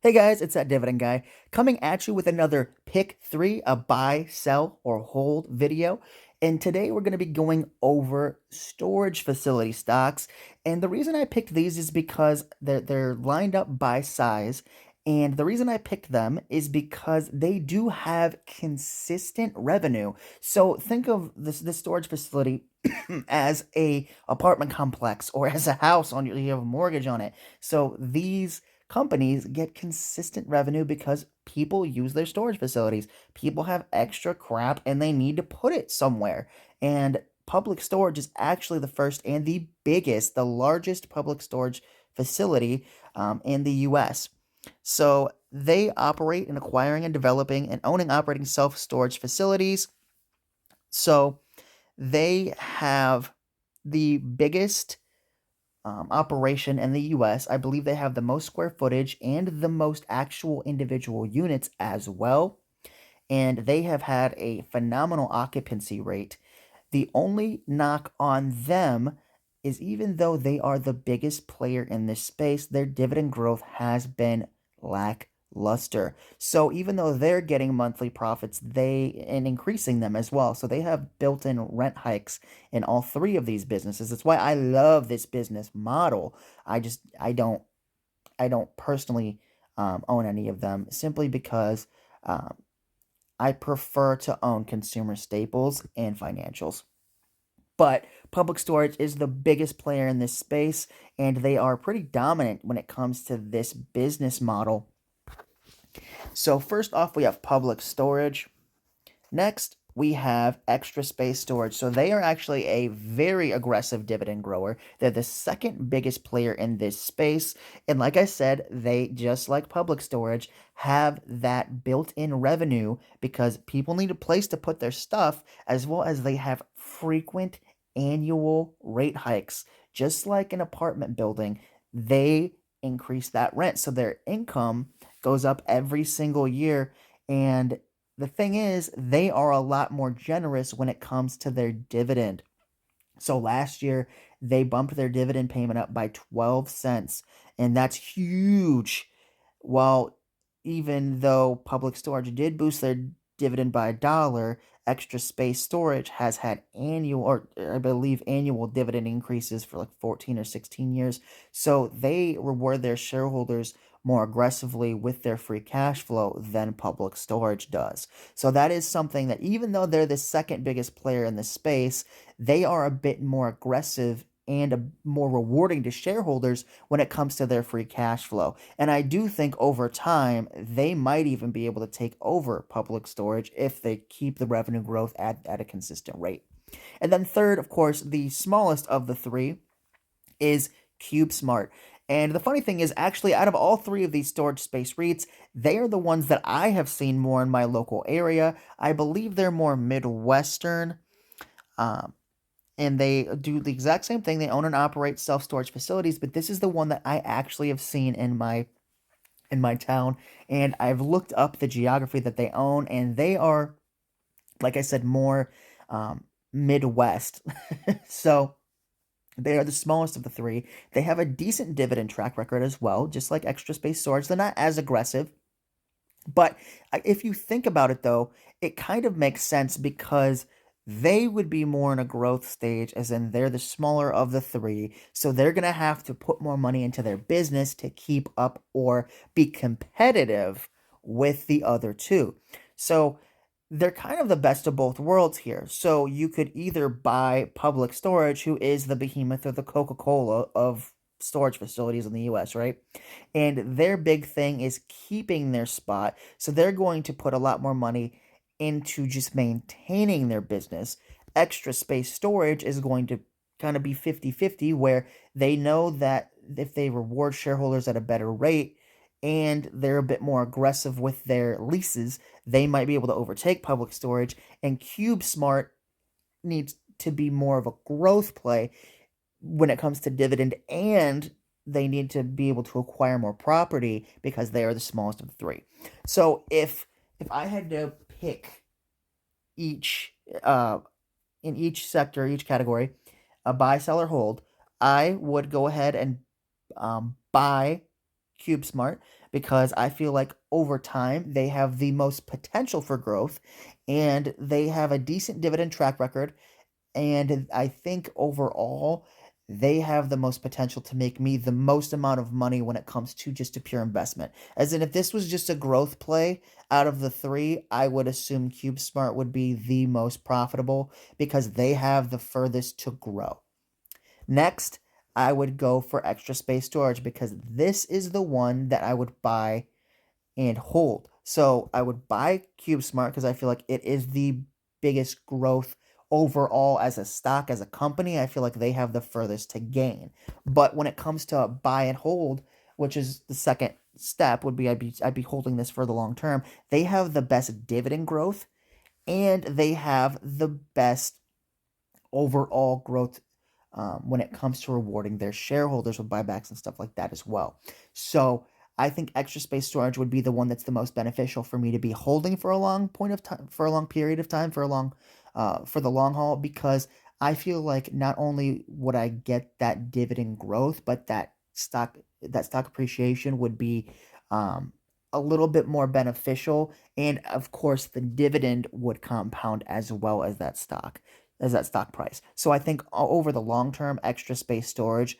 Hey guys, it's that Dividend guy coming at you with another pick three, a buy, sell, or hold video. And today we're going to be going over storage facility stocks. And the reason I picked these is because they're lined up by size. And the reason I picked them is because they do have consistent revenue. So think of this storage facility as a apartment complex or as a house on you have a mortgage on it. So these companies get consistent revenue because people use their storage facilities. People have extra crap and they need to put it somewhere. And public storage is actually the first and the biggest, the largest public storage facility in the US. So they operate in acquiring and developing and owning operating self storage facilities. So they have the biggest operation in the US. I believe they have the most square footage and the most actual individual units as well. And they have had a phenomenal occupancy rate. The only knock on them is even though they are the biggest player in this space, their dividend growth has been lackluster. So even though they're getting monthly profits, they and increasing them as well. So they have built-in rent hikes in all three of these businesses. That's why I love this business model. I don't personally own any of them simply because um, I prefer to own consumer staples and financials. But public storage is the biggest player in this space, and they are pretty dominant when it comes to this business model. So, first off, we have public storage. Next, we have extra space storage. So, they are actually a very aggressive dividend grower. They're the second biggest player in this space. And like I said, they, just like public storage, have that built in revenue because people need a place to put their stuff, as well as they have frequent annual rate hikes. Just like an apartment building, they increase that rent. So their income goes up every single year. And the thing is, they are a lot more generous when it comes to their dividend. So last year, they bumped their dividend payment up by 12 cents, and that's huge. While even though public storage did boost their dividend by a dollar, extra space storage has had annual, or I believe annual dividend increases for like 14 or 16 years. So they reward their shareholders more aggressively with their free cash flow than public storage does. So that is something that even though they're the second biggest player in the space, they are a bit more aggressive and more rewarding to shareholders when it comes to their free cash flow. And I do think over time, they might even be able to take over public storage if they keep the revenue growth at a consistent rate. And then, third, of course, the smallest of the three is CubeSmart. And the funny thing is, actually, out of all three of these storage space REITs, they are the ones that I have seen more in my local area. I believe they're more Midwestern. Um, and they do the exact same thing. They own and operate self-storage facilities, but this is the one that I actually have seen in my town, and I've looked up the geography that they own, and they are, like I said, more Midwest. So they are the smallest of the three. They have a decent dividend track record as well, just like extra space storage. They're not as aggressive, but if you think about it, though, it kind of makes sense because they would be more in a growth stage, as in they're the smaller of the three. So they're going to have to put more money into their business to keep up or be competitive with the other two. So they're kind of the best of both worlds here. So you could either buy Public Storage, who is the behemoth or the Coca Cola of storage facilities in the US, right? And their big thing is keeping their spot. So they're going to put a lot more money into just maintaining their business. Extra space storage is going to kind of be 50-50, where they know that if they reward shareholders at a better rate and they're a bit more aggressive with their leases, they might be able to overtake public storage. And CubeSmart needs to be more of a growth play when it comes to dividend, and they need to be able to acquire more property because they are the smallest of the three. So if I had to pick each in each sector, each category, a buy, sell, or hold, I would go ahead and buy CubeSmart because I feel like over time they have the most potential for growth and they have a decent dividend track record. And I think overall, they have the most potential to make me the most amount of money when it comes to just a pure investment. As in, if this was just a growth play out of the three, I would assume CubeSmart would be the most profitable because they have the furthest to grow. Next, I would go for extra space storage because this is the one that I would buy and hold. So I would buy CubeSmart because I feel like it is the biggest growth overall as a stock, as a company. I feel like they have the furthest to gain. But when it comes to buy and hold, which is the second step, would be I'd be holding this for the long term. They have the best dividend growth and they have the best overall growth when it comes to rewarding their shareholders with buybacks and stuff like that as well. So I think extra space storage would be the one that's the most beneficial for me to be holding for a long point of time, for a long period of time, for the long haul, because I feel like not only would I get that dividend growth, but that stock appreciation would be a little bit more beneficial, and of course the dividend would compound as well as that stock price. So I think over the long term, extra space storage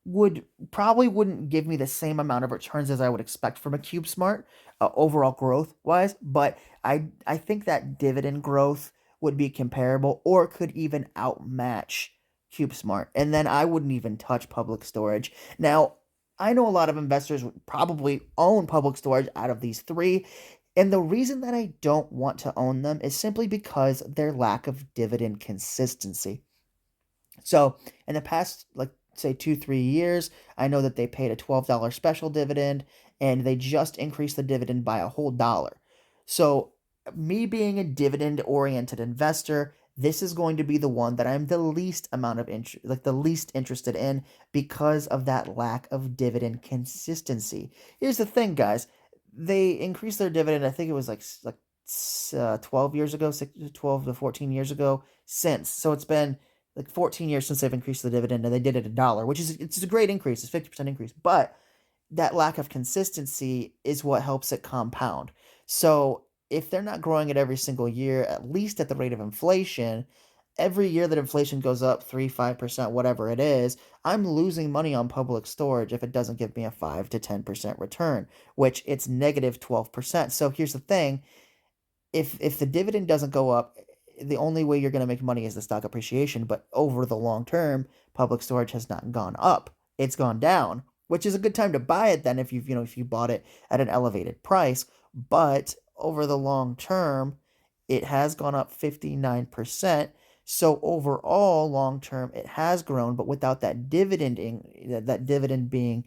would probably wouldn't give me the same amount of returns as I would expect from a CubeSmart overall growth wise, but I think that dividend growth would be comparable or could even outmatch CubeSmart, and then I wouldn't even touch public storage. Now, I know a lot of investors would probably own public storage out of these three, and the reason that I don't want to own them is simply because their lack of dividend consistency. So in the past, like say 2, 3 years, I know that they paid a $12 special dividend and they just increased the dividend by a whole dollar. So me being a dividend oriented investor, this is going to be the one that I'm the least amount of interest, like the least interested in because of that lack of dividend consistency. Here's the thing, guys. They increased their dividend. I think it was like 12 years ago, 12 to 14 years ago since. So it's been like 14 years since they've increased the dividend, and they did it a dollar, which is it's a great increase. It's 50% increase, but that lack of consistency is what helps it compound. So if they're not growing it every single year, at least at the rate of inflation, every year that inflation goes up 3, 5%, whatever it is, I'm losing money on public storage if it doesn't give me a 5 to 10% return, which it's negative 12%. So here's the thing, if the dividend doesn't go up, the only way you're going to make money is the stock appreciation. But over the long term, public storage has not gone up; it's gone down, which is a good time to buy it. Then, if you bought it at an elevated price, but over the long term, it has gone up 59%. So overall, long term, it has grown, but without that dividend being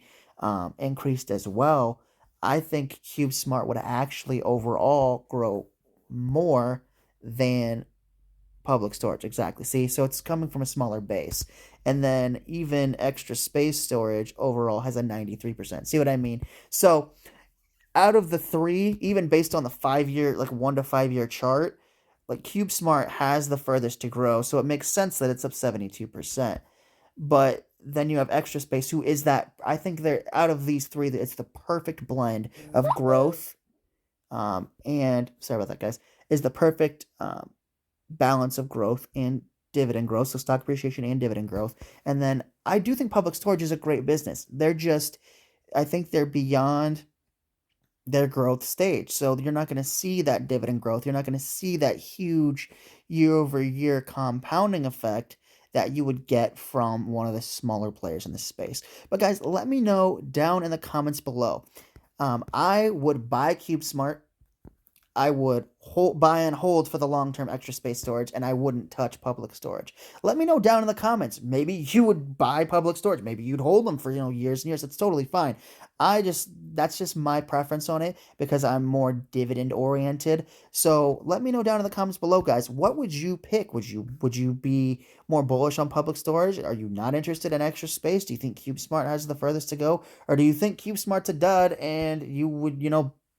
increased as well, I think CubeSmart would actually overall grow more than public storage. Exactly. See, so it's coming from a smaller base. And then even extra space storage overall has a 93%. See what I mean? So out of the three, even based on the 5 year, like 1 to 5 year chart, like CubeSmart has the furthest to grow. So it makes sense that it's up 72%. But then you have extra space, who is that? I think they're out of these three, it's the perfect blend of growth and sorry about that, guys, is the perfect balance of growth and dividend growth, so stock appreciation and dividend growth. And then I do think public storage is a great business. I think they're beyond their growth stage. So you're not going to see that dividend growth. You're not going to see that huge year over year compounding effect that you would get from one of the smaller players in this space. But guys, let me know down in the comments below. I would buy CubeSmart. I would buy and hold for the long-term extra space storage, and I wouldn't touch public storage. Let me know down in the comments. Maybe you would buy public storage. Maybe you'd hold them for years and years. That's totally fine. That's just my preference on it because I'm more dividend oriented. So let me know down in the comments below, guys. What would you pick? Would you be more bullish on public storage? Are you not interested in extra space? Do you think CubeSmart has the furthest to go, or do you think CubeSmart's a dud and you would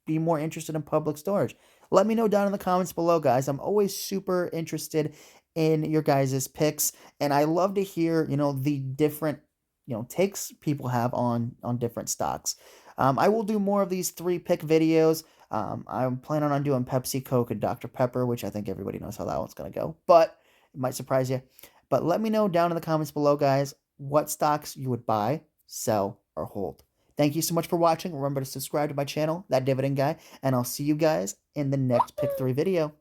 be more interested in public storage? Let me know down in the comments below, guys. I'm always super interested in your guys' picks, and I love to hear, the different, takes people have on different stocks. I will do more of these 3-pick videos. I'm planning on doing Pepsi, Coke, and Dr. Pepper, which I think everybody knows how that one's going to go, but it might surprise you. But let me know down in the comments below, guys, what stocks you would buy, sell, or hold. Thank you so much for watching. Remember to subscribe to my channel, That Dividend Guy, and I'll see you guys in the next Pick 3 video.